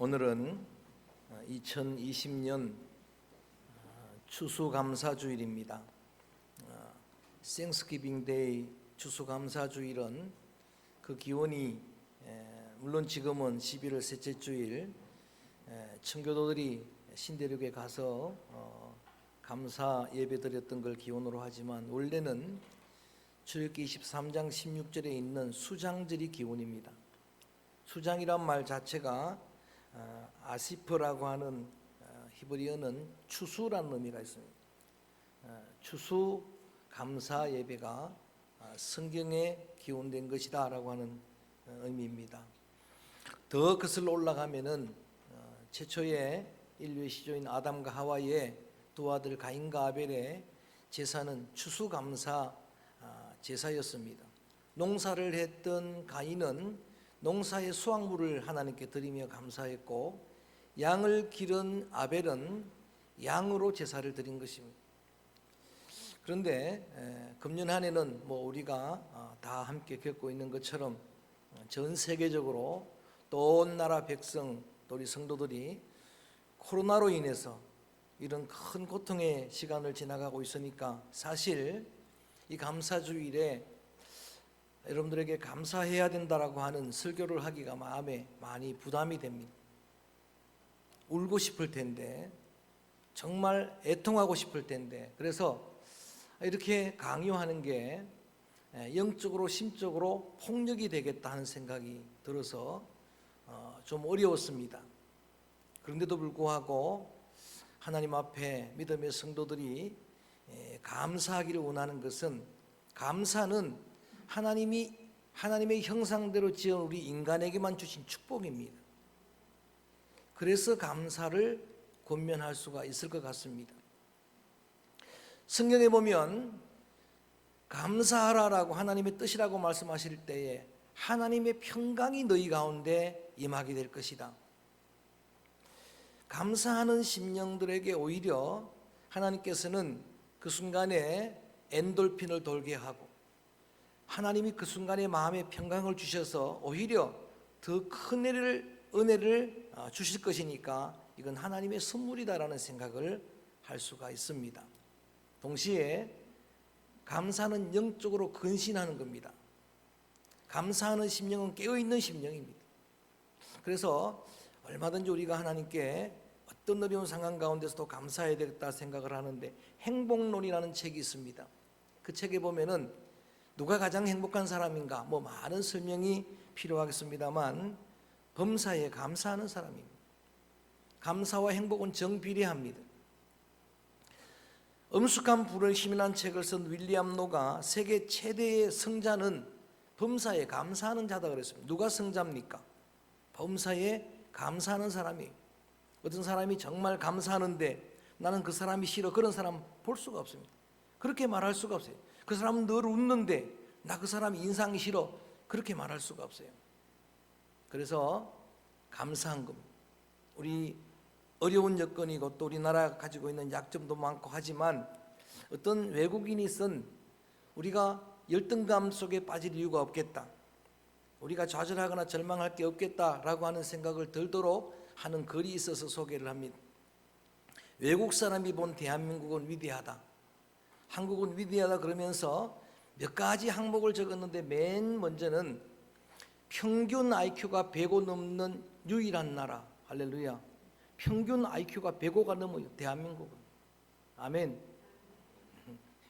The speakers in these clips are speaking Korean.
오늘은 2020년 추수감사주일입니다. Thanksgiving Day 추수감사주일은 그 기원이 물론 지금은 11월 셋째 주일 청교도들이 신대륙에 가서 감사 예배 드렸던 걸 기원으로 하지만 원래는 출애굽기 23장 16절에 있는 수장절이 기원입니다. 수장이란 말 자체가 아시프라고 하는 히브리어는 추수라는 의미가 있습니다. 추수 감사 예배가 성경에 기원된 것이다 라고 하는 의미입니다. 더 거슬러 올라가면은 최초의 인류의 시조인 아담과 하와의 두 아들 가인과 아벨의 제사는 추수감사 제사였습니다. 농사를 했던 가인은 농사의 수확물을 하나님께 드리며 감사했고, 양을 기른 아벨은 양으로 제사를 드린 것입니다. 그런데 금년 한 해는 우리가 다 함께 겪고 있는 것처럼 전 세계적으로 또 온 나라 백성 또 우리 성도들이 코로나로 인해서 이런 큰 고통의 시간을 지나가고 있으니까 사실 이 감사주일에 여러분들에게 감사해야 된다라고 하는 설교를 하기가 마음에 많이 부담이 됩니다. 울고 싶을 텐데, 정말 애통하고 싶을 텐데, 그래서 이렇게 강요하는 게 영적으로 심적으로 폭력이 되겠다 하는 생각이 들어서 좀 어려웠습니다. 그런데도 불구하고 하나님 앞에 믿음의 성도들이 감사하기를 원하는 것은, 감사는 하나님의 형상대로 지은 우리 인간에게만 주신 축복입니다. 그래서 감사를 권면할 수가 있을 것 같습니다. 성경에 보면 감사하라라고 하나님의 뜻이라고 말씀하실 때에 하나님의 평강이 너희 가운데 임하게 될 것이다. 감사하는 심령들에게 오히려 하나님께서는 그 순간에 엔돌핀을 돌게 하고, 하나님이 그 순간에 마음에 평강을 주셔서 오히려 더 큰 은혜를 주실 것이니까 이건 하나님의 선물이다라는 생각을 할 수가 있습니다. 동시에 감사는 영적으로 근신하는 겁니다. 감사하는 심령은 깨어있는 심령입니다. 그래서 얼마든지 우리가 하나님께 어떤 어려운 상황 가운데서도 감사해야 되겠다 생각을 하는데, 행복론이라는 책이 있습니다. 그 책에 보면은 누가 가장 행복한 사람인가 많은 설명이 필요하겠습니다만 범사에 감사하는 사람입니다. 감사와 행복은 정비례합니다. 엄숙한 불을 힘이란 책을 쓴 윌리엄 노가 세계 최대의 성자는 범사에 감사하는 자다 그랬습니다. 누가 성자입니까? 범사에 감사하는 사람이. 어떤 사람이 정말 감사하는데 나는 그 사람이 싫어, 그런 사람 볼 수가 없습니다. 그렇게 말할 수가 없어요. 그 사람은 늘 웃는데 나 그 사람 인상이 싫어, 그렇게 말할 수가 없어요. 그래서 감사한 겁니다. 우리 어려운 여건이고 또 우리나라가 가지고 있는 약점도 많고 하지만 어떤 외국인이 쓴 우리가 열등감 속에 빠질 이유가 없겠다, 우리가 좌절하거나 절망할 게 없겠다라고 하는 생각을 들도록 하는 글이 있어서 소개를 합니다. 외국 사람이 본 대한민국은 위대하다, 한국은 위대하다 그러면서 몇 가지 항목을 적었는데, 맨 먼저는 평균 IQ가 105 넘는 유일한 나라. 할렐루야. 평균 IQ가 105가 넘어요, 대한민국은. 아멘.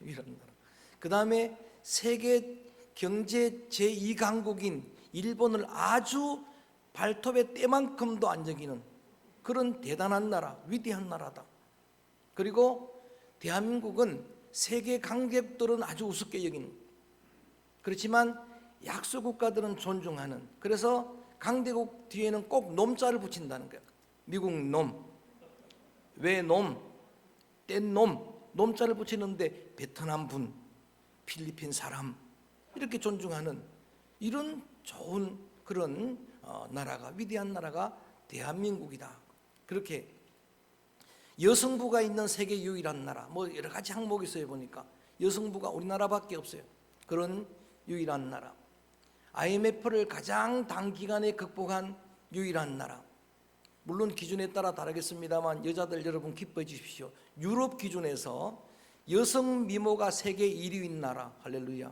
유일한 나라. 그 다음에 세계 경제 제2강국인 일본을 아주 발톱의 때만큼도 안 저기는 그런 대단한 나라, 위대한 나라다. 그리고 대한민국은 세계 강국들은 아주 우습게 여기는, 그렇지만 약소 국가들은 존중하는, 그래서 강대국 뒤에는 꼭 놈자를 붙인다는 거예요. 미국 놈, 외놈, 뗀놈, 놈자를 붙이는데 베트남 분, 필리핀 사람, 이렇게 존중하는 이런 좋은 그런 나라가, 위대한 나라가 대한민국이다. 그렇게 여성부가 있는 세계 유일한 나라, 여러 가지 항목이 있어요. 보니까 여성부가 우리나라밖에 없어요. 그런 유일한 나라. IMF를 가장 단기간에 극복한 유일한 나라. 물론 기준에 따라 다르겠습니다만 여자들 여러분 기뻐해 주십시오. 유럽 기준에서 여성 미모가 세계 1위인 나라. 할렐루야.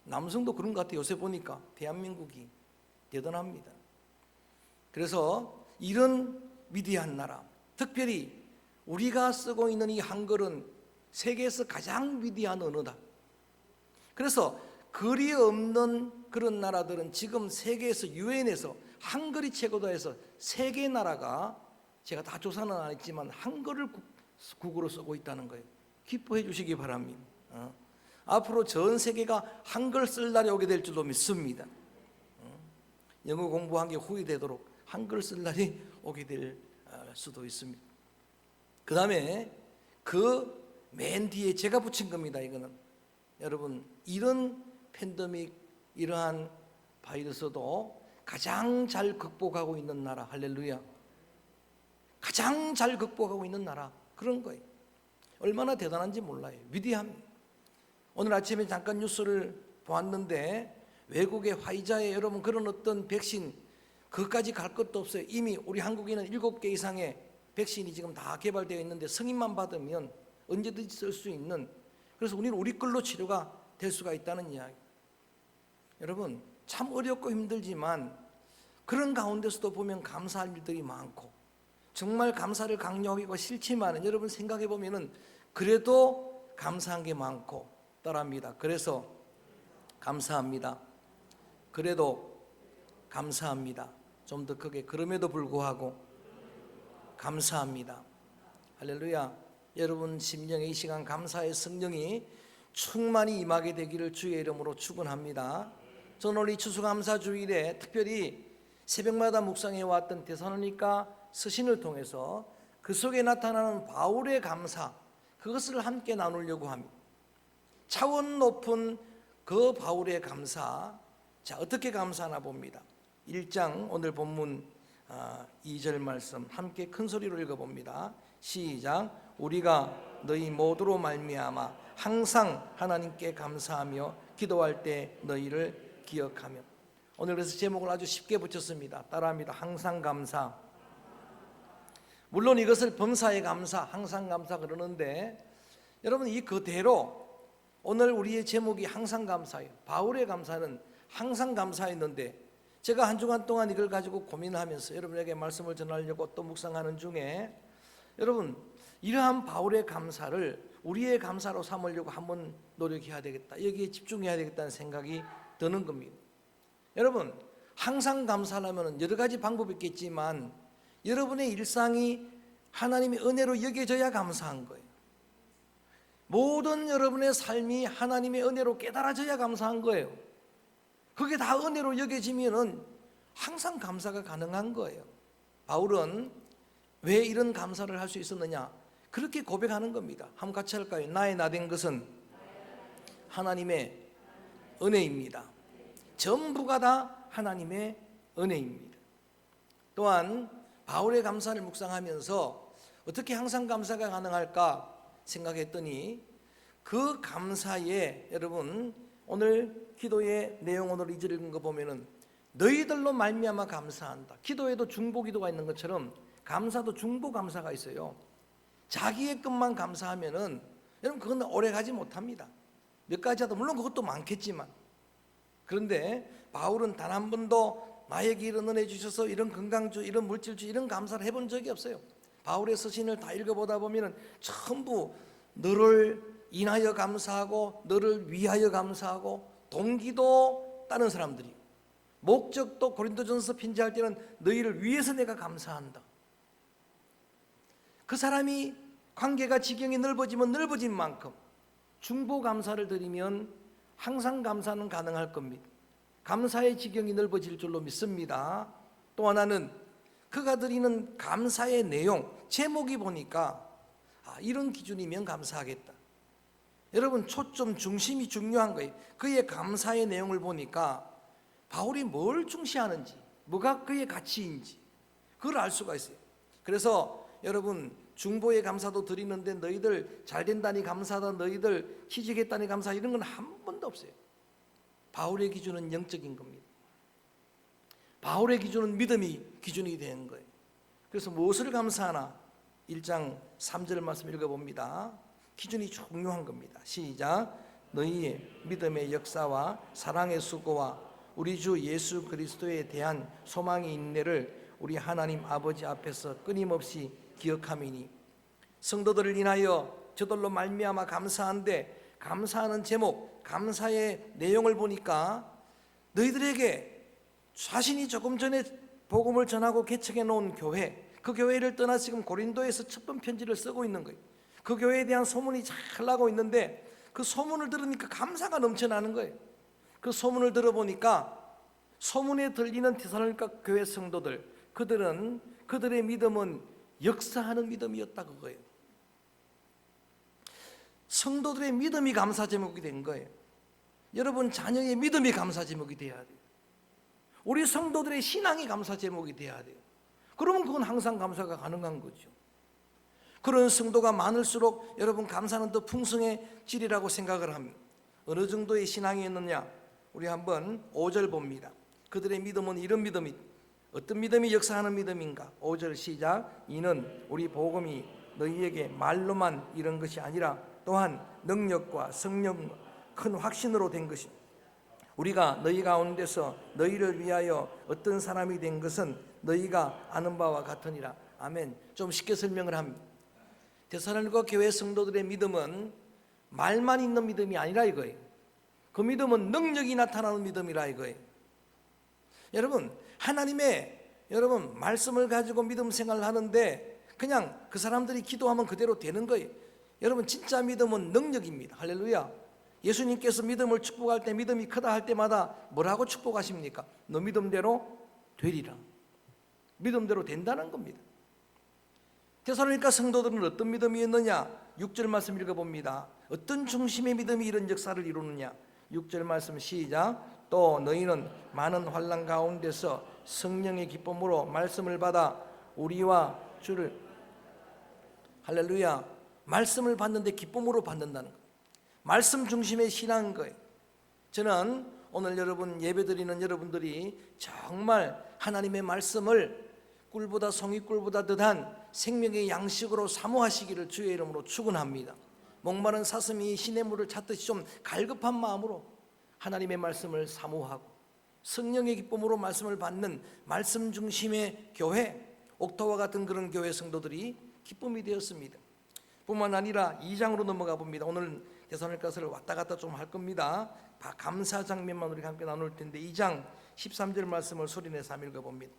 남성도 그런 것 같아요. 요새 보니까 대한민국이 대단합니다. 그래서 이런 위대한 나라, 특별히 우리가 쓰고 있는 이 한글은 세계에서 가장 위대한 언어다. 그래서 글이 없는 그런 나라들은 지금 세계에서 유엔에서 한글이 최고다 해서 세 개 나라가, 제가 다 조사는 안 했지만 한글을 국어로 쓰고 있다는 거예요. 기뻐해 주시기 바랍니다. 앞으로 전 세계가 한글 쓸 날이 오게 될 줄로 믿습니다. 영어 공부한 게 후회되도록 한글 쓸 날이 오게 될 수도 있습니다. 그 다음에 그 맨 뒤에 제가 붙인 겁니다. 이거는 여러분, 이런 팬데믹, 이러한 바이러스도 가장 잘 극복하고 있는 나라. 할렐루야. 가장 잘 극복하고 있는 나라, 그런 거예요. 얼마나 대단한지 몰라요. 위대합니다. 오늘 아침에 잠깐 뉴스를 보았는데 외국의 화이자에 여러분 그런 어떤 백신, 그것까지 갈 것도 없어요. 이미 우리 한국에는 7개 이상의 백신이 지금 다 개발되어 있는데 승인만 받으면 언제든지 쓸 수 있는, 그래서 우리는 우리 걸로 치료가 될 수가 있다는 이야기. 여러분 참 어렵고 힘들지만 그런 가운데서도 보면 감사할 일들이 많고 정말 감사를 강요하기가 싫지만 여러분 생각해 보면은 그래도 감사한 게 많고 따라합니다. 그래서 감사합니다. 그래도 감사합니다. 좀 더 크게, 그럼에도 불구하고 감사합니다. 할렐루야. 여러분 심령의 이 시간 감사의 성령이 충만히 임하게 되기를 주의 이름으로 축원합니다. 저는 오늘 이 추수감사주일에 특별히 새벽마다 묵상해 왔던 데살로니가 서신을 통해서 그 속에 나타나는 바울의 감사, 그것을 함께 나누려고 합니다. 차원 높은 그 바울의 감사, 자 어떻게 감사하나 봅니다. 1장 오늘 본문 2절 말씀 함께 큰 소리로 읽어봅니다. 시작. 우리가 너희 모두로 말미암아 항상 하나님께 감사하며 기도할 때 너희를 기억하며. 오늘 그래서 제목을 아주 쉽게 붙였습니다. 따라합니다. 항상 감사. 물론 이것을 범사에 감사, 항상 감사 그러는데 여러분 이 그대로 오늘 우리의 제목이 항상 감사예요. 바울의 감사는 항상 감사했는데 제가 한 주간 동안 이걸 가지고 고민하면서 여러분에게 말씀을 전하려고 또 묵상하는 중에 여러분 이러한 바울의 감사를 우리의 감사로 삼으려고 한번 노력해야 되겠다, 여기에 집중해야 되겠다는 생각이 드는 겁니다. 여러분 항상 감사하려면 여러 가지 방법이 있겠지만 여러분의 일상이 하나님의 은혜로 여겨져야 감사한 거예요. 모든 여러분의 삶이 하나님의 은혜로 깨달아져야 감사한 거예요. 그게 다 은혜로 여겨지면은 항상 감사가 가능한 거예요. 바울은 왜 이런 감사를 할 수 있었느냐, 그렇게 고백하는 겁니다. 한번 같이 할까요? 나의 나된 것은 하나님의 은혜입니다. 전부가 다 하나님의 은혜입니다. 또한 바울의 감사를 묵상하면서 어떻게 항상 감사가 가능할까 생각했더니 그 감사에 여러분 오늘 기도의 내용, 오늘 2절 읽은 거 보면은 너희들로 말미암아 감사한다. 기도에도 중보기도가 있는 것처럼 감사도 중보감사가 있어요. 자기의 것만 감사하면은 여러분 그건 오래 가지 못합니다. 몇 가지 하다 물론 그것도 많겠지만, 그런데 바울은 단 한 번도 나에게 이런 은혜 주셔서 이런 건강주, 이런 물질주, 이런 감사를 해본 적이 없어요. 바울의 서신을 다 읽어보다 보면은 전부 너를 인하여 감사하고 너를 위하여 감사하고 동기도 다른 사람들이, 목적도 고린도전서 편지할 때는 너희를 위해서 내가 감사한다. 그 사람이 관계가 지경이 넓어지면 넓어진 만큼 중보 감사를 드리면 항상 감사는 가능할 겁니다. 감사의 지경이 넓어질 줄로 믿습니다. 또 하나는 그가 드리는 감사의 내용, 제목이 보니까 이런 기준이면 감사하겠다. 여러분 초점 중심이 중요한 거예요. 그의 감사의 내용을 보니까 바울이 뭘 중시하는지, 뭐가 그의 가치인지 그걸 알 수가 있어요. 그래서 여러분 중보의 감사도 드리는데 너희들 잘 된다니 감사하다, 너희들 취직했다니 감사, 이런 건 한 번도 없어요. 바울의 기준은 영적인 겁니다. 바울의 기준은 믿음이 기준이 된 거예요. 그래서 무엇을 감사하나? 1장 3절 말씀 읽어봅니다. 기준이 중요한 겁니다. 시작. 너희의 믿음의 역사와 사랑의 수고와 우리 주 예수 그리스도에 대한 소망의 인내를 우리 하나님 아버지 앞에서 끊임없이 기억함이니. 성도들을 인하여 저들로 말미암아 감사한데, 감사하는 제목, 감사의 내용을 보니까 너희들에게 자신이 조금 전에 복음을 전하고 개척해 놓은 교회, 그 교회를 떠나 지금 고린도에서 첫 번 편지를 쓰고 있는 거예요. 그 교회에 대한 소문이 잘 나고 있는데 그 소문을 들으니까 감사가 넘쳐나는 거예요. 그 소문을 들어보니까 소문에 들리는 데살로니가 교회 성도들, 그들의 믿음은 역사하는 믿음이었다 그거예요. 성도들의 믿음이 감사 제목이 된 거예요. 여러분 자녀의 믿음이 감사 제목이 돼야 돼요. 우리 성도들의 신앙이 감사 제목이 돼야 돼요. 그러면 그건 항상 감사가 가능한 거죠. 그런 성도가 많을수록 여러분 감사는 더 풍성해지리라고 생각을 합니다. 어느 정도의 신앙이었느냐? 우리 한번 5절 봅니다. 그들의 믿음은 이런 믿음이, 어떤 믿음이 역사하는 믿음인가? 5절 시작. 이는 우리 복음이 너희에게 말로만 이런 것이 아니라 또한 능력과 성령 큰 확신으로 된 것입니다. 우리가 너희 가운데서 너희를 위하여 어떤 사람이 된 것은 너희가 아는 바와 같으니라. 아멘. 좀 쉽게 설명을 합니다. 데살로니가 교회 성도들의 믿음은 말만 있는 믿음이 아니라 이거예요. 그 믿음은 능력이 나타나는 믿음이라 이거예요. 여러분 하나님의 말씀을 가지고 믿음 생활을 하는데 그냥 그 사람들이 기도하면 그대로 되는 거예요. 여러분 진짜 믿음은 능력입니다. 할렐루야. 예수님께서 믿음을 축복할 때, 믿음이 크다 할 때마다 뭐라고 축복하십니까? 너 믿음대로 되리라. 믿음대로 된다는 겁니다. 데살로니가 성도들은 어떤 믿음이었느냐? 6절 말씀 읽어봅니다. 어떤 중심의 믿음이 이런 역사를 이루느냐? 6절 말씀 시작. 또 너희는 많은 환난 가운데서 성령의 기쁨으로 말씀을 받아 우리와 주를, 할렐루야, 말씀을 받는데 기쁨으로 받는다는 거예요. 말씀 중심의 신앙인 거예요. 저는 오늘 여러분 예배드리는 여러분들이 정말 하나님의 말씀을 꿀보다 송이꿀보다 더한 생명의 양식으로 사모하시기를 주의 이름으로 축원합니다. 목마른 사슴이 시냇 물을 찾듯이 좀 갈급한 마음으로 하나님의 말씀을 사모하고 성령의 기쁨으로 말씀을 받는 말씀 중심의 교회, 옥토와 같은 그런 교회 성도들이 기쁨이 되었습니다. 뿐만 아니라 2장으로 넘어가 봅니다. 오늘 데살로니가서를 왔다 갔다 좀 할 겁니다. 감사 장면만 우리가 함께 나눌 텐데 2장 13절 말씀을 소리내서 한번 읽어봅니다.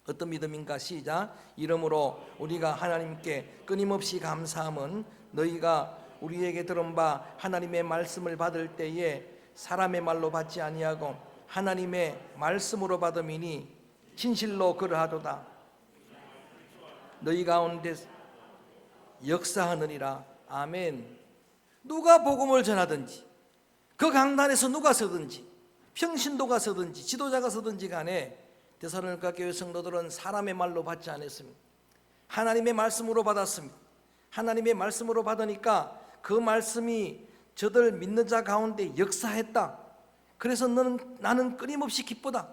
어떤 믿음인가? 시작. 이러므로 우리가 하나님께 끊임없이 감사함은 너희가 우리에게 들은 바 하나님의 말씀을 받을 때에 사람의 말로 받지 아니하고 하나님의 말씀으로 받음이니 진실로 그러하도다. 너희 가운데 역사하느니라. 아멘. 누가 복음을 전하든지, 그 강단에서 누가 서든지, 평신도가 서든지 지도자가 서든지 간에 데살로니가 교회 성도들은 사람의 말로 받지 않았습니다. 하나님의 말씀으로 받았습니다. 하나님의 말씀으로 받으니까 그 말씀이 저들 믿는 자 가운데 역사했다. 그래서 나는 끊임없이 기쁘다.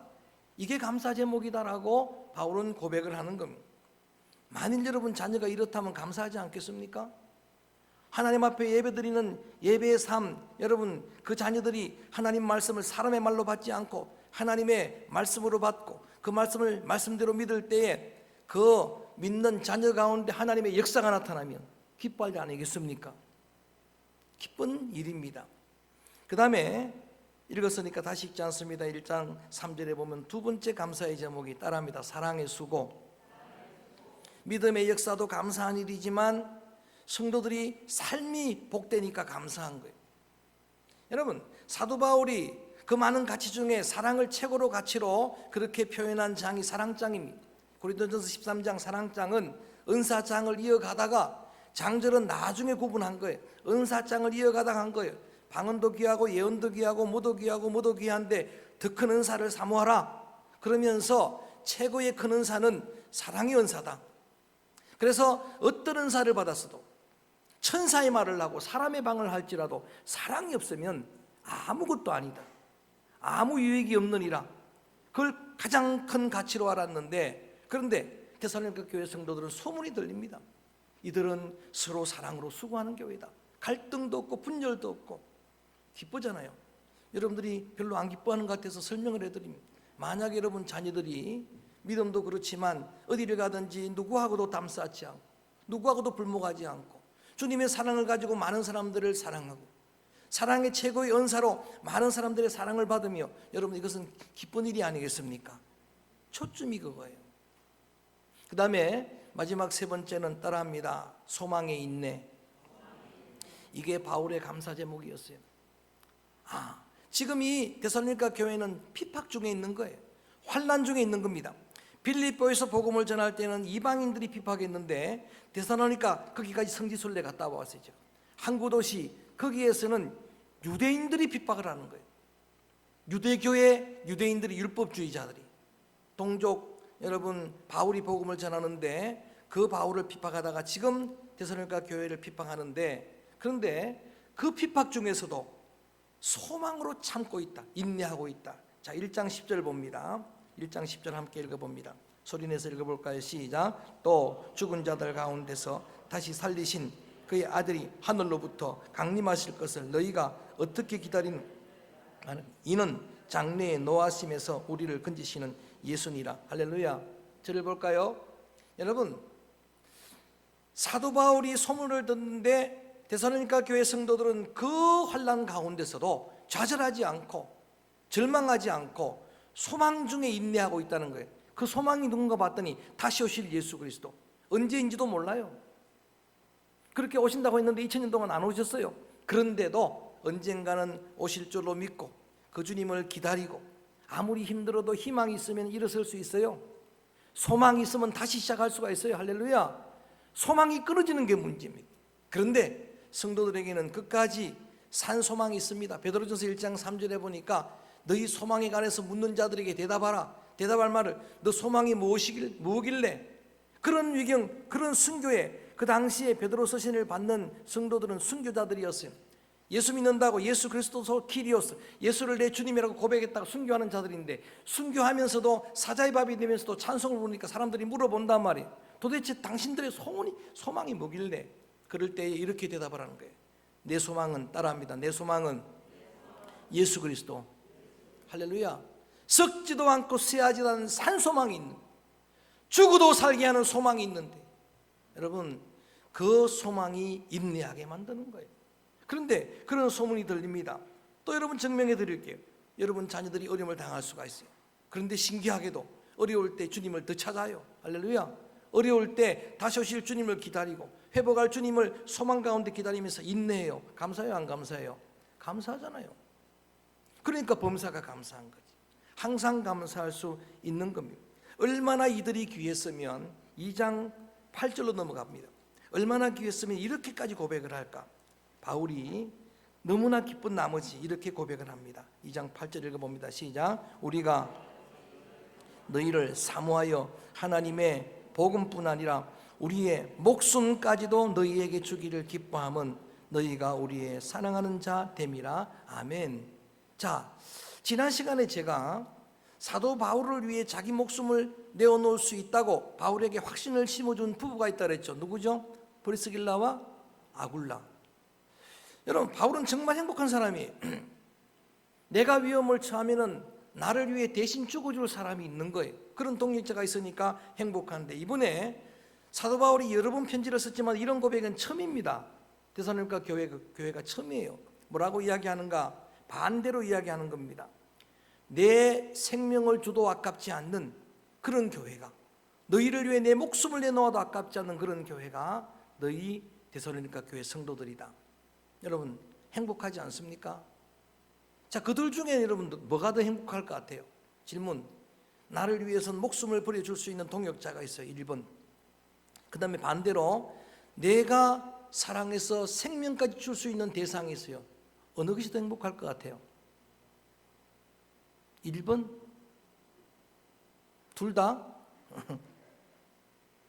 이게 감사 제목이다라고 바울은 고백을 하는 겁니다. 만일 여러분 자녀가 이렇다면 감사하지 않겠습니까? 하나님 앞에 예배드리는 예배의 삶, 여러분 그 자녀들이 하나님 말씀을 사람의 말로 받지 않고 하나님의 말씀으로 받고 그 말씀을 말씀대로 믿을 때에 그 믿는 자녀 가운데 하나님의 역사가 나타나면 기뻐하지 않겠습니까? 기쁜 일입니다. 그 다음에 읽었으니까 다시 읽지 않습니다. 1장 3절에 보면 두 번째 감사의 제목이 따라합니다. 사랑의 수고. 믿음의 역사도 감사한 일이지만 성도들이 삶이 복되니까 감사한 거예요. 여러분 사도 바울이 그 많은 가치 중에 사랑을 최고로 가치로 그렇게 표현한 장이 사랑장입니다. 고린도전서 13장 사랑장은 은사장을 이어가다가 장절은 나중에 구분한 거예요. 은사장을 이어가다가 한 거예요. 방언도 귀하고 예언도 귀하고 무도 귀하고 무도 귀한데 더 큰 은사를 사모하라. 그러면서 최고의 큰 은사는 사랑의 은사다. 그래서 어떤 은사를 받았어도 천사의 말을 하고 사람의 방을 할지라도 사랑이 없으면 아무것도 아니다. 아무 유익이 없느니라. 그걸 가장 큰 가치로 알았는데, 그런데 데살로니가 교회 성도들은 소문이 들립니다. 이들은 서로 사랑으로 수고하는 교회다. 갈등도 없고 분열도 없고. 기쁘잖아요. 여러분들이 별로 안 기뻐하는 것 같아서 설명을 해드립니다. 만약에 여러분 자녀들이 믿음도 그렇지만 어디를 가든지 누구하고도 담쌓지 않고 누구하고도 불목하지 않고 주님의 사랑을 가지고 많은 사람들을 사랑하고 사랑의 최고의 은사로 많은 사람들의 사랑을 받으며, 여러분 이것은 기쁜 일이 아니겠습니까? 초점이 그거예요. 그 다음에 마지막 세 번째는 따라합니다. 소망의 인내. 이게 바울의 감사 제목이었어요. 지금 이 데살로니가 교회는 핍박 중에 있는 거예요. 환난 중에 있는 겁니다. 빌립보에서 복음을 전할 때는 이방인들이 핍박했는데 데살로니가 거기까지 성지순례 갔다 왔어요. 항구 도시 거기에서는 유대인들이 핍박을 하는 거예요. 유대교회 유대인들이 율법주의자들이 동족 여러분 바울이 복음을 전하는데 그 바울을 핍박하다가 지금 데살로니가 교회를 핍박하는데, 그런데 그 핍박 중에서도 소망으로 참고 있다. 인내하고 있다. 자, 1장 10절 봅니다. 1장 10절 함께 읽어봅니다. 소리내서 읽어볼까요? 시작. 또 죽은 자들 가운데서 다시 살리신 그의 아들이 하늘로부터 강림하실 것을 너희가 어떻게 기다리는? 이는 장래에 노하심에서 우리를 건지시는 예수니라. 할렐루야. 저를 볼까요? 여러분, 사도 바울이 소문을 듣는데 데살로니가 교회 성도들은 그 환난 가운데서도 좌절하지 않고 절망하지 않고 소망 중에 인내하고 있다는 거예요. 그 소망이 누군가 봤더니 다시 오실 예수 그리스도. 언제인지도 몰라요. 그렇게 오신다고 했는데 2000년 동안 안 오셨어요. 그런데도 언젠가는 오실 줄로 믿고 그 주님을 기다리고, 아무리 힘들어도 희망이 있으면 일어설 수 있어요. 소망이 있으면 다시 시작할 수가 있어요. 할렐루야. 소망이 끊어지는 게 문제입니다. 그런데 성도들에게는 끝까지 산 소망이 있습니다. 베드로전서 1장 3절에 보니까 너희 소망에 관해서 묻는 자들에게 대답하라. 대답할 말을 너 소망이 무엇길래? 그런 위경, 그런 순교에 그 당시에 베드로 서신을 받는 성도들은 순교자들이었어요. 예수 믿는다고 예수 그리스도 키리오스, 예수를 내 주님이라고 고백했다고 순교하는 자들인데, 순교하면서도 사자의 밥이 되면서도 찬송을 부르니까 사람들이 물어본단 말이에요. 도대체 당신들의 소망이 뭐길래? 그럴 때 이렇게 대답을 하는 거예요. 내 소망은, 따라합니다, 내 소망은 예수 그리스도. 할렐루야. 썩지도 않고 쇠하지도 않은 산 소망이 있는, 죽어도 살게 하는 소망이 있는데, 여러분 그 소망이 인내하게 만드는 거예요. 그런데 그런 소문이 들립니다. 또 여러분 증명해 드릴게요. 여러분 자녀들이 어려움을 당할 수가 있어요. 그런데 신기하게도 어려울 때 주님을 더 찾아요. 할렐루야. 어려울 때 다시 오실 주님을 기다리고 회복할 주님을 소망 가운데 기다리면서 인내해요. 감사해요, 안 감사해요? 감사하잖아요. 그러니까 범사가 감사한 거지. 항상 감사할 수 있는 겁니다. 얼마나 이들이 귀했으면 2장 8절로 넘어갑니다. 얼마나 귀했으면 이렇게까지 고백을 할까? 바울이 너무나 기쁜 나머지 이렇게 고백을 합니다. 2장 8절 읽어봅니다. 시작. 우리가 너희를 사모하여 하나님의 복음뿐 아니라 우리의 목숨까지도 너희에게 주기를 기뻐함은 너희가 우리의 사랑하는 자 됨이라. 아멘. 자, 지난 시간에 제가 사도 바울을 위해 자기 목숨을 내어놓을 수 있다고 바울에게 확신을 심어준 부부가 있다 그랬죠. 누구죠? 브리스길라와 아굴라. 여러분, 바울은 정말 행복한 사람이에요. 내가 위험을 처하면은 나를 위해 대신 죽어줄 사람이 있는 거예요. 그런 동역자가 있으니까 행복한데, 이번에 사도 바울이 여러 번 편지를 썼지만 이런 고백은 처음입니다. 데살로니가 교회가 처음이에요. 뭐라고 이야기하는가? 반대로 이야기하는 겁니다. 내 생명을 줘도 아깝지 않는 그런 교회가, 너희를 위해 내 목숨을 내놓아도 아깝지 않는 그런 교회가 너희 데살로니가 교회 성도들이다. 여러분 행복하지 않습니까? 자, 그들 중에 여러분 뭐가 더 행복할 것 같아요? 질문. 나를 위해서는 목숨을 버려줄 수 있는 동역자가 있어요. 1번. 그 다음에 반대로 내가 사랑해서 생명까지 줄 수 있는 대상이 있어요. 어느 것이 더 행복할 것 같아요? 1번? 둘 다?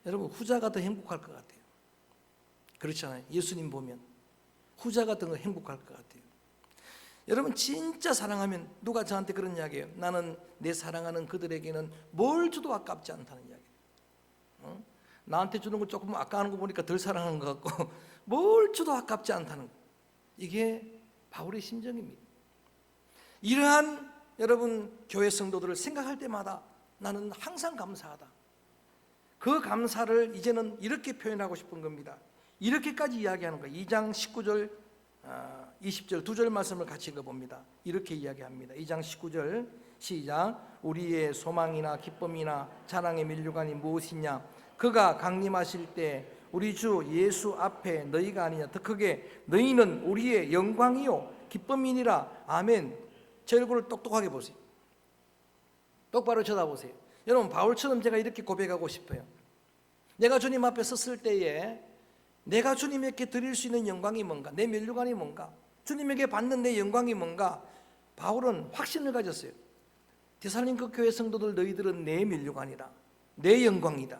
여러분 후자가 더 행복할 것 같아요. 그렇잖아요. 예수님 보면 후자가 더 행복할 것 같아요. 여러분 진짜 사랑하면 누가 저한테 그런 이야기해요. 나는 내 사랑하는 그들에게는 뭘 줘도 아깝지 않다는 이야기. 나한테 주는 거 조금 아까운 거 보니까 덜 사랑하는 것 같고 뭘 줘도 아깝지 않다는 거. 이게 바울의 심정입니다. 이러한 여러분 교회 성도들을 생각할 때마다 나는 항상 감사하다. 그 감사를 이제는 이렇게 표현하고 싶은 겁니다. 이렇게까지 이야기하는 거예요. 2장 19절 20절 두 절 말씀을 같이 읽어봅니다. 이렇게 이야기합니다. 2장 19절 시작. 우리의 소망이나 기쁨이나 자랑의 면류관이 무엇이냐. 그가 강림하실 때 우리 주 예수 앞에 너희가 아니냐 더 크게 너희는 우리의 영광이요 기쁨이니라. 아멘. 제 얼굴을 똑똑하게 보세요. 똑바로 쳐다보세요. 여러분 바울처럼 제가 이렇게 고백하고 싶어요. 내가 주님 앞에 섰을 때에 내가 주님에게 드릴 수 있는 영광이 뭔가, 내 면류관이 뭔가, 주님에게 받는 내 영광이 뭔가. 바울은 확신을 가졌어요. 데살로니가 교회 성도들 너희들은 내 면류관이다, 내 영광이다.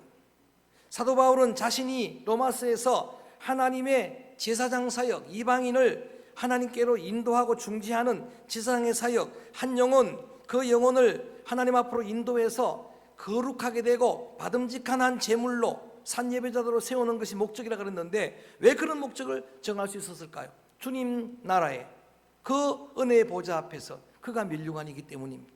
사도 바울은 자신이 로마서에서 하나님의 제사장 사역, 이방인을 하나님께로 인도하고 중지하는 제사장의 사역, 한 영혼, 그 영혼을 하나님 앞으로 인도해서 거룩하게 되고 받음직한 한 제물로 산예배자들로 세우는 것이 목적이라 그랬는데 왜 그런 목적을 정할 수 있었을까요? 주님 나라에 그 은혜의 보좌 앞에서 그가 면류관이기 때문입니다.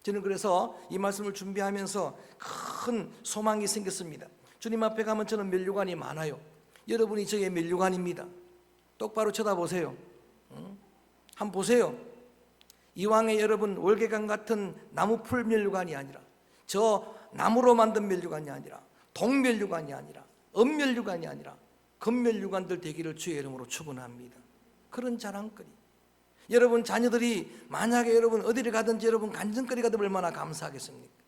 저는 그래서 이 말씀을 준비하면서 큰 소망이 생겼습니다. 주님 앞에 가면 저는 면류관이 많아요. 여러분이 저의 면류관입니다. 똑바로 쳐다보세요. 한번 보세요. 이왕에 여러분 월계관 같은 나무풀 면류관이 아니라, 저 나무로 만든 면류관이 아니라, 동면류관이 아니라, 은면류관이 아니라 금면류관들 되기를 주의 이름으로 축원합니다. 그런 자랑거리. 여러분 자녀들이 만약에 여러분 어디를 가든지 여러분 간증거리가 되면 얼마나 감사하겠습니까?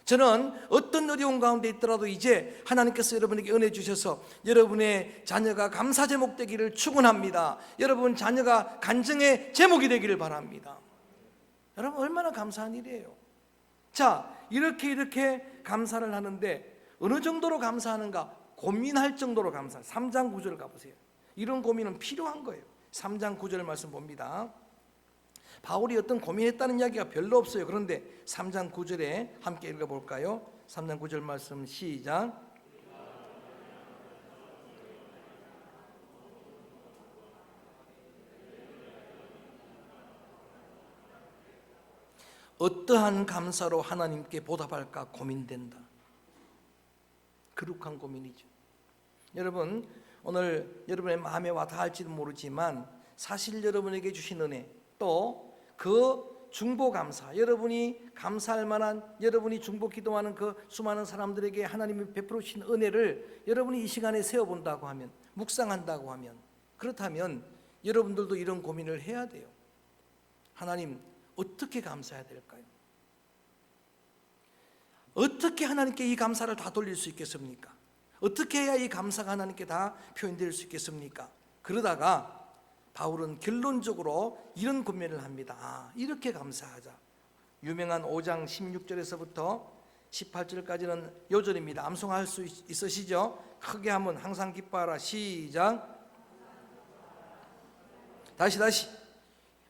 저는 어떤 어려운 가운데 있더라도 이제 하나님께서 여러분에게 은혜 주셔서 여러분의 자녀가 감사 제목 되기를 축원합니다. 여러분 자녀가 간증의 제목이 되기를 바랍니다. 여러분 얼마나 감사한 일이에요. 자, 이렇게 감사를 하는데 어느 정도로 감사하는가 고민할 정도로 감사. 3장 9절 가보세요. 이런 고민은 필요한 거예요. 3장 9절 말씀 봅니다. 바울이 어떤 고민했다는 이야기가 별로 없어요. 그런데 3장 9절에 함께 읽어볼까요? 3장 9절 말씀 시작. 어떠한 감사로 하나님께 보답할까 고민된다. 거룩한 고민이죠. 여러분 오늘 여러분의 마음에 와 닿을지도 모르지만 사실 여러분에게 주신 은혜, 또 그 중보 감사, 여러분이 감사할 만한, 여러분이 중보 기도하는 그 수많은 사람들에게 하나님이 베풀어 주신 은혜를 여러분이 이 시간에 세워본다고 하면, 묵상한다고 하면, 그렇다면 여러분들도 이런 고민을 해야 돼요. 하나님 어떻게 감사해야 될까요? 어떻게 하나님께 이 감사를 다 돌릴 수 있겠습니까? 어떻게 해야 이 감사가 하나님께 다 표현될 수 있겠습니까? 그러다가 바울은 결론적으로 이런 고민을 합니다. 이렇게 감사하자. 유명한 5장 16절에서부터 18절까지는 요절입니다. 암송할 수 있으시죠? 크게 하면 항상 기뻐하라. 시작. 다시.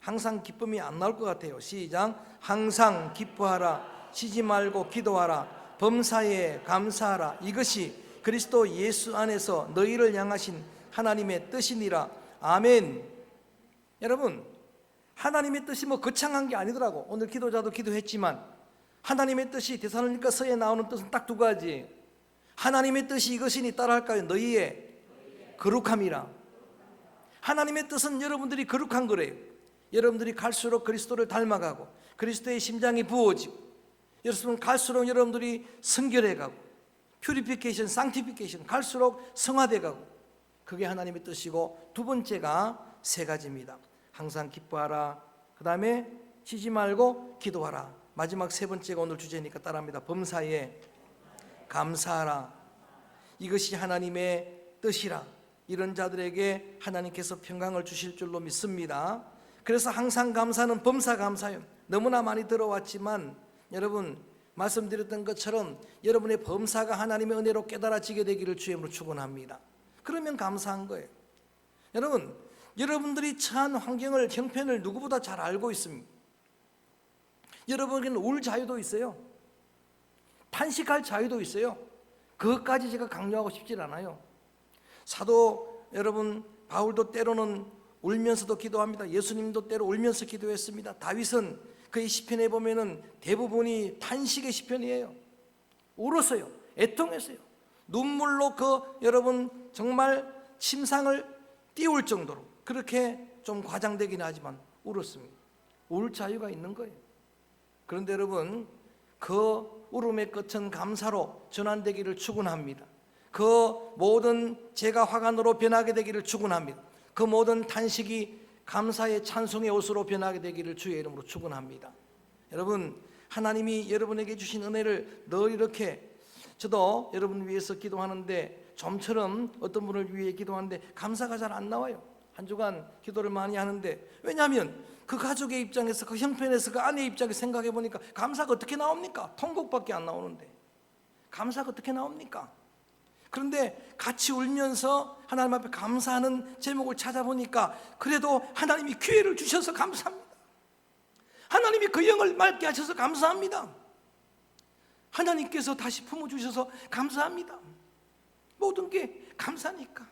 항상 기쁨이 안 나올 것 같아요. 시작. 항상 기뻐하라. 쉬지 말고 기도하라. 범사에 감사하라. 이것이 그리스도 예수 안에서 너희를 향하신 하나님의 뜻이니라. 아멘. 여러분 하나님의 뜻이 뭐 거창한 게 아니더라고. 오늘 기도자도 기도했지만 하나님의 뜻이 데살로니가서에 나오는 뜻은 딱 두 가지. 하나님의 뜻이 이것이니 따라할까요? 너희의 거룩함이라. 하나님의 뜻은 여러분들이 거룩한 거래요. 여러분들이 갈수록 그리스도를 닮아가고 그리스도의 심장이 부어지고, 여러분 갈수록 여러분들이 성결해가고, 퓨리피케이션, 상티피케이션, 갈수록 성화돼가고, 그게 하나님의 뜻이고, 두 번째가 세 가지입니다. 항상 기뻐하라. 그 다음에 쉬지 말고 기도하라. 마지막 세 번째가 오늘 주제니까 따라합니다. 범사에 감사하라. 이것이 하나님의 뜻이라. 이런 자들에게 하나님께서 평강을 주실 줄로 믿습니다. 그래서 항상 감사는 범사 감사예요. 너무나 많이 들어왔지만 여러분 말씀드렸던 것처럼 여러분의 범사가 하나님의 은혜로 깨달아지게 되기를 주의 이름으로 축원합니다. 그러면 감사한 거예요. 여러분 여러분들이 처한 환경을, 형편을 누구보다 잘 알고 있습니다. 여러분에게는 울 자유도 있어요. 탄식할 자유도 있어요. 그것까지 제가 강조하고 싶질 않아요. 사도 여러분 바울도 때로는 울면서도 기도합니다. 예수님도 때로 울면서 기도했습니다. 다윗은 그의 시편에 보면은 대부분이 탄식의 시편이에요. 울었어요. 애통했어요. 눈물로 여러분 정말 침상을 띄울 정도로 그렇게 좀 과장되긴 하지만 울었습니다. 울 자유가 있는 거예요. 그런데 여러분 그 울음의 끝은 감사로 전환되기를 축원합니다. 그 모든 죄가 화관으로 변하게 되기를 축원합니다. 그 모든 탄식이 감사의 찬송의 옷으로 변하게 되기를 주의 이름으로 축원합니다. 여러분 하나님이 여러분에게 주신 은혜를 늘 이렇게, 저도 여러분 위해서 기도하는데 좀처럼 어떤 분을 위해 기도하는데 감사가 잘 안 나와요. 한 주간 기도를 많이 하는데, 왜냐하면 그 가족의 입장에서, 그 형편에서, 그 아내의 입장에서 생각해 보니까 감사가 어떻게 나옵니까? 통곡밖에 안 나오는데 감사가 어떻게 나옵니까? 그런데 같이 울면서 하나님 앞에 감사하는 제목을 찾아보니까 그래도 하나님이 기회를 주셔서 감사합니다. 하나님이 그 영을 맑게 하셔서 감사합니다. 하나님께서 다시 품어주셔서 감사합니다. 모든 게 감사니까.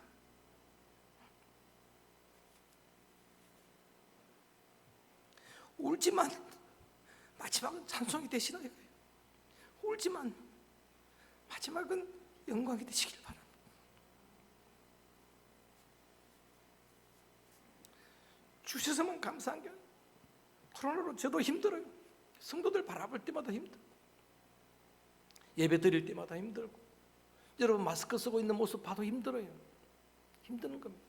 울지만 마지막은 찬송이 되시라 이거예요. 울지만 마지막은 영광이 되시길 바랍니다. 주셔서만 감사한 게 아니에요. 코로나로 저도 힘들어요. 성도들 바라볼 때마다 힘들고, 예배 드릴 때마다 힘들고, 여러분 마스크 쓰고 있는 모습 봐도 힘들어요. 힘드는 겁니다.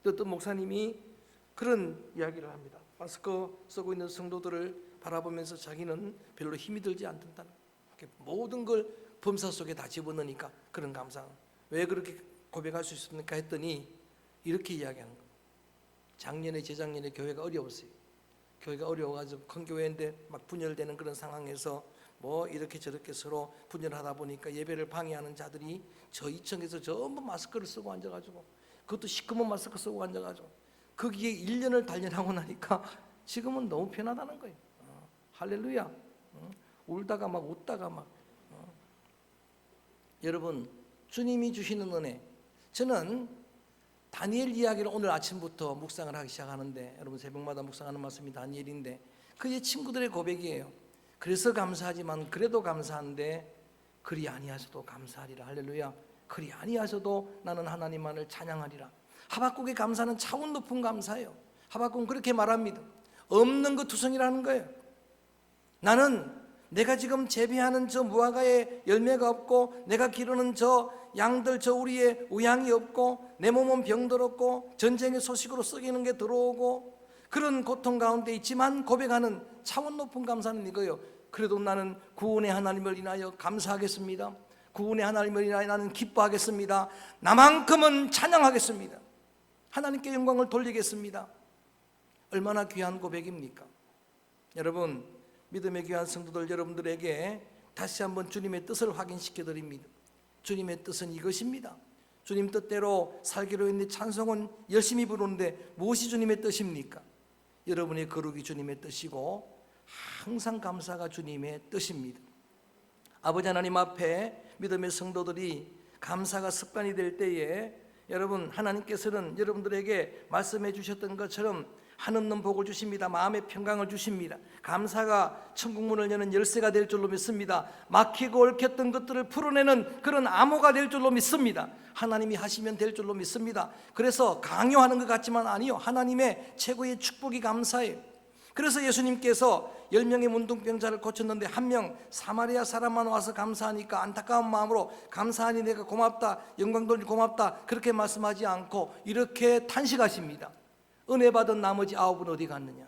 어떤 목사님이 그런 이야기를 합니다. 마스크 쓰고 있는 성도들을 바라보면서 자기는 별로 힘이 들지 않는다는, 모든 걸 범사 속에 다 집어넣으니까 그런 감상. 왜 그렇게 고백할 수 있습니까? 했더니 이렇게 이야기하는 거예요. 작년에 재작년에 교회가 어려웠어요. 교회가 어려워가지고 큰 교회인데 막 분열되는 그런 상황에서 뭐 이렇게 저렇게 서로 분열하다 보니까 예배를 방해하는 자들이 저 2층에서 전부 마스크를 쓰고 앉아가지고, 그것도 시커먼 마스크 쓰고 앉아가지고 거기에 1년을 단련하고 나니까 지금은 너무 편하다는 거예요. 할렐루야. 울다가 막 웃다가 막. 여러분 주님이 주시는 은혜, 저는 다니엘 이야기를 오늘 아침부터 묵상을 하기 시작하는데, 여러분 새벽마다 묵상하는 말씀이 다니엘인데 그의 친구들의 고백이에요. 그래서 감사하지만 그래도 감사한데 그리 아니하셔도 감사하리라. 할렐루야. 그리 아니하셔도 나는 하나님만을 찬양하리라. 하박국의 감사는 차원 높은 감사예요. 하박국은 그렇게 말합니다. 없는 그 투성이라는 거예요. 나는 내가 지금 재배하는 저 무화과에 열매가 없고, 내가 기르는 저 양들, 저 우리의 우양이 없고, 내 몸은 병들었고 전쟁의 소식으로 썩이는 게 들어오고, 그런 고통 가운데 있지만 고백하는 차원 높은 감사는 이거예요. 그래도 나는 구원의 하나님을 인하여 감사하겠습니다. 구원의 하나님을 인하여 나는 기뻐하겠습니다. 나만큼은 찬양하겠습니다. 하나님께 영광을 돌리겠습니다. 얼마나 귀한 고백입니까? 여러분 믿음의 귀한 성도들 여러분들에게 다시 한번 주님의 뜻을 확인시켜 드립니다. 주님의 뜻은 이것입니다. 주님 뜻대로 살기로 했는데 찬송은 열심히 부르는데 무엇이 주님의 뜻입니까? 여러분의 거룩이 주님의 뜻이고 항상 감사가 주님의 뜻입니다. 아버지 하나님 앞에 믿음의 성도들이 감사가 습관이 될 때에, 여러분 하나님께서는 여러분들에게 말씀해 주셨던 것처럼 한없는 복을 주십니다. 마음의 평강을 주십니다. 감사가 천국문을 여는 열쇠가 될 줄로 믿습니다. 막히고 얽혔던 것들을 풀어내는 그런 암호가 될 줄로 믿습니다. 하나님이 하시면 될 줄로 믿습니다. 그래서 강요하는 것 같지만 아니요, 하나님의 최고의 축복이 감사예요. 그래서 예수님께서 10명의 문둥병자를 고쳤는데 한 명 사마리아 사람만 와서 감사하니까 안타까운 마음으로 감사하니 내가 고맙다, 영광 돌리니 고맙다, 그렇게 말씀하지 않고 이렇게 탄식하십니다. 은혜 받은 나머지 9은 어디 갔느냐?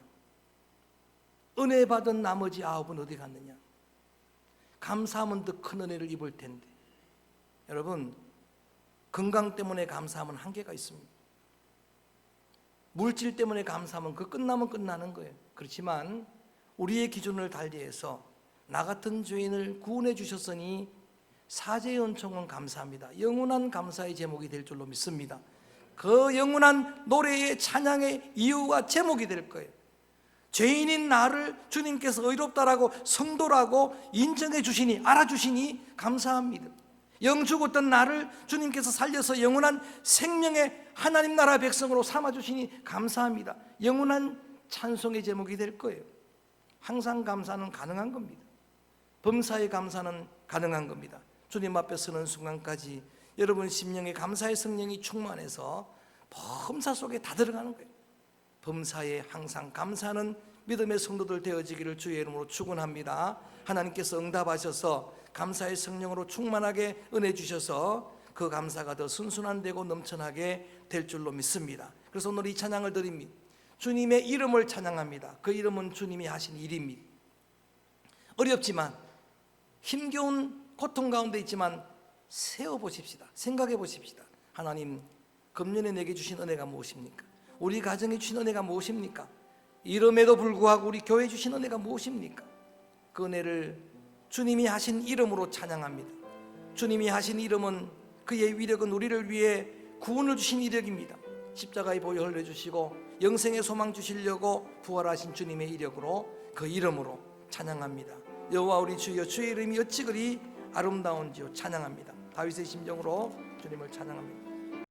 은혜 받은 나머지 9은 어디 갔느냐? 감사하면 더 큰 은혜를 입을 텐데. 여러분 건강 때문에 감사하면 한계가 있습니다. 물질 때문에 감사하면 그 끝나면 끝나는 거예요. 그렇지만 우리의 기준을 달리해서 나 같은 죄인을 구원해 주셨으니 사죄의 은총은 감사합니다. 영원한 감사의 제목이 될 줄로 믿습니다. 그 영원한 노래의 찬양의 이유와 제목이 될 거예요. 죄인인 나를 주님께서 의롭다라고 성도라고 인정해 주시니, 알아주시니 감사합니다. 영 죽었던 나를 주님께서 살려서 영원한 생명의 하나님 나라 백성으로 삼아주시니 감사합니다. 영원한 찬송의 제목이 될 거예요. 항상 감사는 가능한 겁니다. 범사의 감사는 가능한 겁니다. 주님 앞에 서는 순간까지 여러분 심령에 감사의 성령이 충만해서 범사 속에 다 들어가는 거예요. 범사에 항상 감사하는 믿음의 성도들 되어지기를 주의 이름으로 축원합니다. 하나님께서 응답하셔서 감사의 성령으로 충만하게 은혜 주셔서 그 감사가 더 순순한되고 넘쳐나게 될 줄로 믿습니다. 그래서 오늘 이 찬양을 드립니다. 주님의 이름을 찬양합니다. 그 이름은 주님이 하신 일입니다. 어렵지만 힘겨운 고통 가운데 있지만 세워보십시다. 생각해 보십시다. 하나님, 금년에 내게 주신 은혜가 무엇입니까? 우리 가정에 주신 은혜가 무엇입니까? 이름에도 불구하고 우리 교회에 주신 은혜가 무엇입니까? 그 은혜를 주님이 하신 이름으로 찬양합니다. 주님이 하신 이름은, 그의 위력은 우리를 위해 구원을 주신 이력입니다. 십자가의 보혈 흘려주시고 영생의 소망 주시려고 부활하신 주님의 이력으로, 그 이름으로 찬양합니다. 여호와 우리 주여, 주의 이름이 어찌 그리 아름다운지요 찬양합니다. 다윗의 심정으로 주님을 찬양합니다.